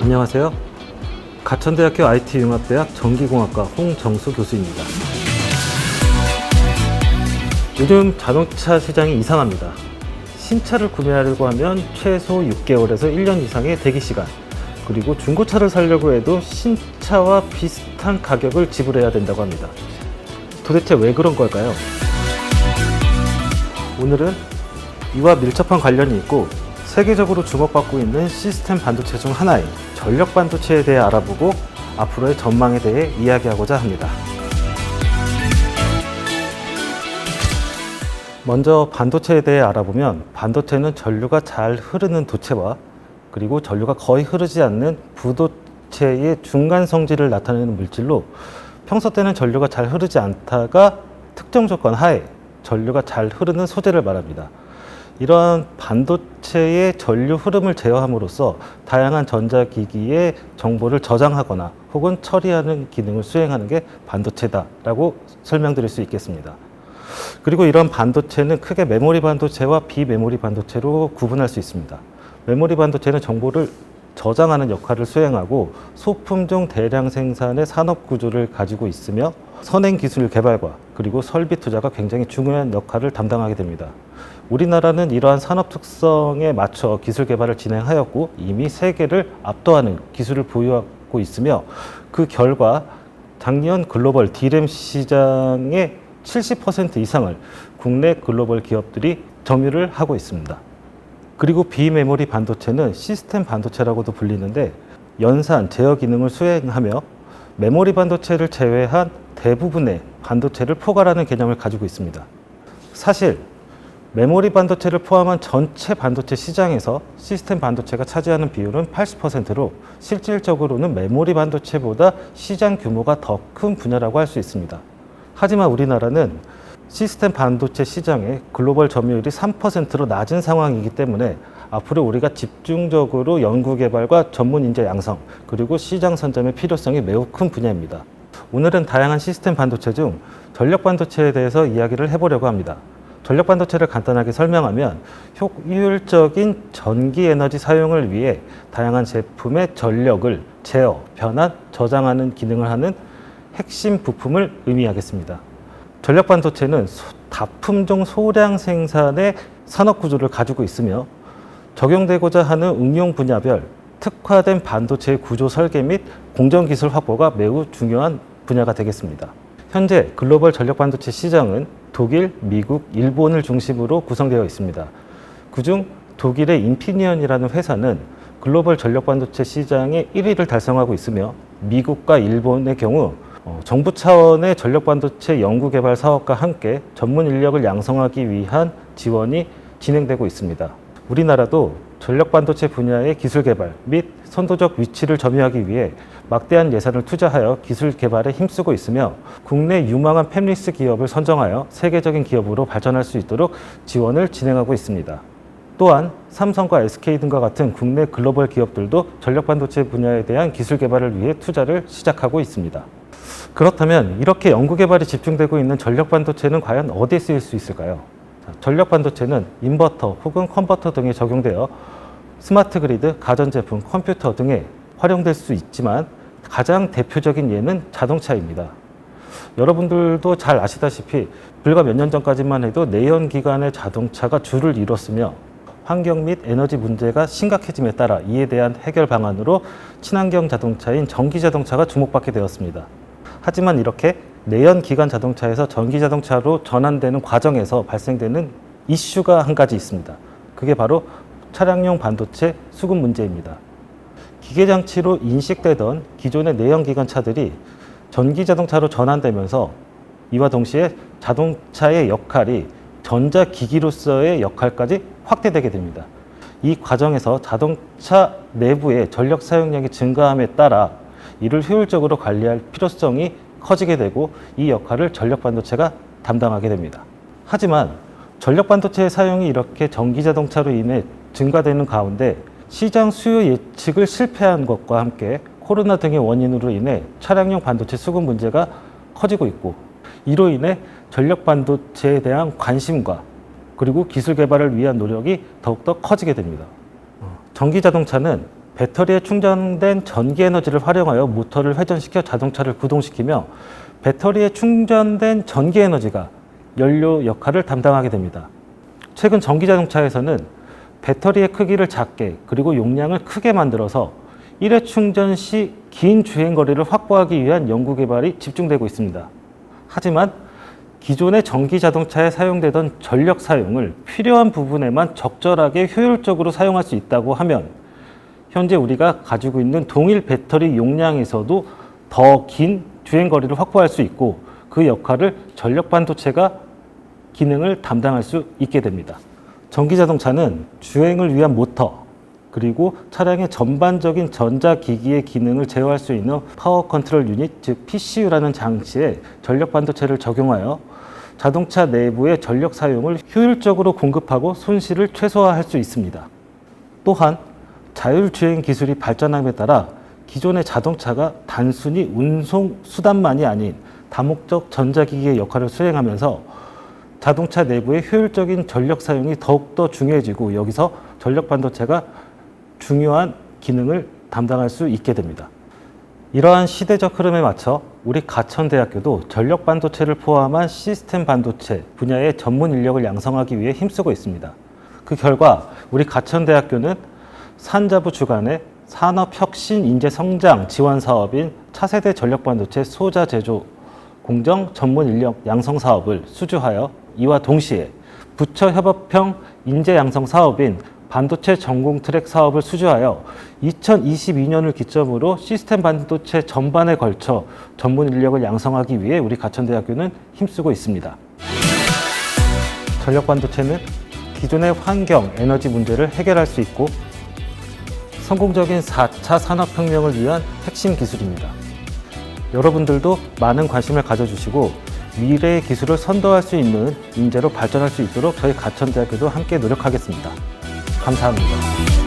안녕하세요. 가천대학교 IT융합대학 전기공학과 홍정수 교수입니다. 요즘 자동차 시장이 이상합니다. 신차를 구매하려고 하면 최소 6개월에서 1년 이상의 대기시간, 그리고 중고차를 사려고 해도 신차와 비슷한 가격을 지불해야 된다고 합니다. 도대체 왜 그런 걸까요? 오늘은 이와 밀접한 관련이 있고 세계적으로 주목받고 있는 시스템 반도체 중 하나인 전력 반도체에 대해 알아보고 앞으로의 전망에 대해 이야기하고자 합니다. 먼저 반도체에 대해 알아보면 반도체는 전류가 잘 흐르는 도체와 그리고 전류가 거의 흐르지 않는 부도체의 중간 성질을 나타내는 물질로 평소 때는 전류가 잘 흐르지 않다가 특정 조건 하에 전류가 잘 흐르는 소재를 말합니다. 이러한 반도체의 전류 흐름을 제어함으로써 다양한 전자기기의 정보를 저장하거나 혹은 처리하는 기능을 수행하는 게 반도체다라고 설명드릴 수 있겠습니다. 그리고 이런 반도체는 크게 메모리 반도체와 비메모리 반도체로 구분할 수 있습니다. 메모리 반도체는 정보를 저장하는 역할을 수행하고 소품종 대량 생산의 산업 구조를 가지고 있으며 선행 기술 개발과 그리고 설비 투자가 굉장히 중요한 역할을 담당하게 됩니다. 우리나라는 이러한 산업 특성에 맞춰 기술 개발을 진행하였고 이미 세계를 압도하는 기술을 보유하고 있으며 그 결과 작년 글로벌 D램 시장의 70% 이상을 국내 글로벌 기업들이 점유를 하고 있습니다. 그리고 비메모리 반도체는 시스템 반도체라고도 불리는데 연산, 제어 기능을 수행하며 메모리 반도체를 제외한 대부분의 반도체를 포괄하는 개념을 가지고 있습니다. 사실 메모리 반도체를 포함한 전체 반도체 시장에서 시스템 반도체가 차지하는 비율은 80%로 실질적으로는 메모리 반도체보다 시장 규모가 더 큰 분야라고 할 수 있습니다. 하지만 우리나라는 시스템 반도체 시장의 글로벌 점유율이 3%로 낮은 상황이기 때문에 앞으로 우리가 집중적으로 연구개발과 전문 인재 양성, 그리고 시장 선점의 필요성이 매우 큰 분야입니다. 오늘은 다양한 시스템 반도체 중 전력 반도체에 대해서 이야기를 해보려고 합니다. 전력 반도체를 간단하게 설명하면 효율적인 전기 에너지 사용을 위해 다양한 제품의 전력을 제어, 변환, 저장하는 기능을 하는 핵심 부품을 의미하겠습니다. 전력 반도체는 다품종 소량 생산의 산업 구조를 가지고 있으며 적용되고자 하는 응용 분야별 특화된 반도체의 구조 설계 및 공정 기술 확보가 매우 중요한 분야가 되겠습니다. 현재 글로벌 전력 반도체 시장은 독일, 미국, 일본을 중심으로 구성되어 있습니다. 그중 독일의 인피니언이라는 회사는 글로벌 전력 반도체 시장의 1위를 달성하고 있으며 미국과 일본의 경우 정부 차원의 전력 반도체 연구 개발 사업과 함께 전문 인력을 양성하기 위한 지원이 진행되고 있습니다. 우리나라도 전력 반도체 분야의 기술 개발 및 선도적 위치를 점유하기 위해 막대한 예산을 투자하여 기술 개발에 힘쓰고 있으며 국내 유망한 팹리스 기업을 선정하여 세계적인 기업으로 발전할 수 있도록 지원을 진행하고 있습니다. 또한 삼성과 SK 등과 같은 국내 글로벌 기업들도 전력 반도체 분야에 대한 기술 개발을 위해 투자를 시작하고 있습니다. 그렇다면 이렇게 연구 개발이 집중되고 있는 전력 반도체는 과연 어디에 쓰일 수 있을까요? 전력 반도체는 인버터 혹은 컨버터 등에 적용되어 스마트 그리드, 가전제품, 컴퓨터 등에 활용될 수 있지만 가장 대표적인 예는 자동차입니다. 여러분들도 잘 아시다시피 불과 몇 년 전까지만 해도 내연기관의 자동차가 주를 이뤘으며 환경 및 에너지 문제가 심각해짐에 따라 이에 대한 해결 방안으로 친환경 자동차인 전기 자동차가 주목받게 되었습니다. 하지만 이렇게 내연기관 자동차에서 전기 자동차로 전환되는 과정에서 발생되는 이슈가 한 가지 있습니다. 그게 바로 차량용 반도체 수급 문제입니다. 기계장치로 인식되던 기존의 내연기관 차들이 전기 자동차로 전환되면서 이와 동시에 자동차의 역할이 전자기기로서의 역할까지 확대되게 됩니다. 이 과정에서 자동차 내부의 전력 사용량이 증가함에 따라 이를 효율적으로 관리할 필요성이 커지게 되고 이 역할을 전력 반도체가 담당하게 됩니다. 하지만 전력 반도체의 사용이 이렇게 전기 자동차로 인해 증가되는 가운데 시장 수요 예측을 실패한 것과 함께 코로나 등의 원인으로 인해 차량용 반도체 수급 문제가 커지고 있고 이로 인해 전력 반도체에 대한 관심과 그리고 기술 개발을 위한 노력이 더욱더 커지게 됩니다. 전기 자동차는 배터리에 충전된 전기 에너지를 활용하여 모터를 회전시켜 자동차를 구동시키며 배터리에 충전된 전기 에너지가 연료 역할을 담당하게 됩니다. 최근 전기 자동차에서는 배터리의 크기를 작게 그리고 용량을 크게 만들어서 일회 충전 시 긴 주행거리를 확보하기 위한 연구 개발이 집중되고 있습니다. 하지만 기존의 전기 자동차에 사용되던 전력 사용을 필요한 부분에만 적절하게 효율적으로 사용할 수 있다고 하면 현재 우리가 가지고 있는 동일 배터리 용량에서도 더 긴 주행거리를 확보할 수 있고 그 역할을 전력 반도체가 기능을 담당할 수 있게 됩니다. 전기 자동차는 주행을 위한 모터, 그리고 차량의 전반적인 전자기기의 기능을 제어할 수 있는 파워 컨트롤 유닛, 즉 PCU라는 장치에 전력 반도체를 적용하여 자동차 내부의 전력 사용을 효율적으로 공급하고 손실을 최소화할 수 있습니다. 또한 자율주행 기술이 발전함에 따라 기존의 자동차가 단순히 운송 수단만이 아닌 다목적 전자기기의 역할을 수행하면서 자동차 내부의 효율적인 전력 사용이 더욱더 중요해지고 여기서 전력 반도체가 중요한 기능을 담당할 수 있게 됩니다. 이러한 시대적 흐름에 맞춰 우리 가천대학교도 전력 반도체를 포함한 시스템 반도체 분야의 전문 인력을 양성하기 위해 힘쓰고 있습니다. 그 결과 우리 가천대학교는 산자부 주관의 산업혁신 인재 성장 지원 사업인 차세대 전력 반도체 소자 제조 공정 전문 인력 양성 사업을 수주하여 이와 동시에 부처 협업형 인재 양성 사업인 반도체 전공 트랙 사업을 수주하여 2022년을 기점으로 시스템 반도체 전반에 걸쳐 전문 인력을 양성하기 위해 우리 가천대학교는 힘쓰고 있습니다. 전력 반도체는 기존의 환경, 에너지 문제를 해결할 수 있고 성공적인 4차 산업혁명을 위한 핵심 기술입니다. 여러분들도 많은 관심을 가져주시고 미래의 기술을 선도할 수 있는 인재로 발전할 수 있도록 저희 가천대학교도 함께 노력하겠습니다. 감사합니다.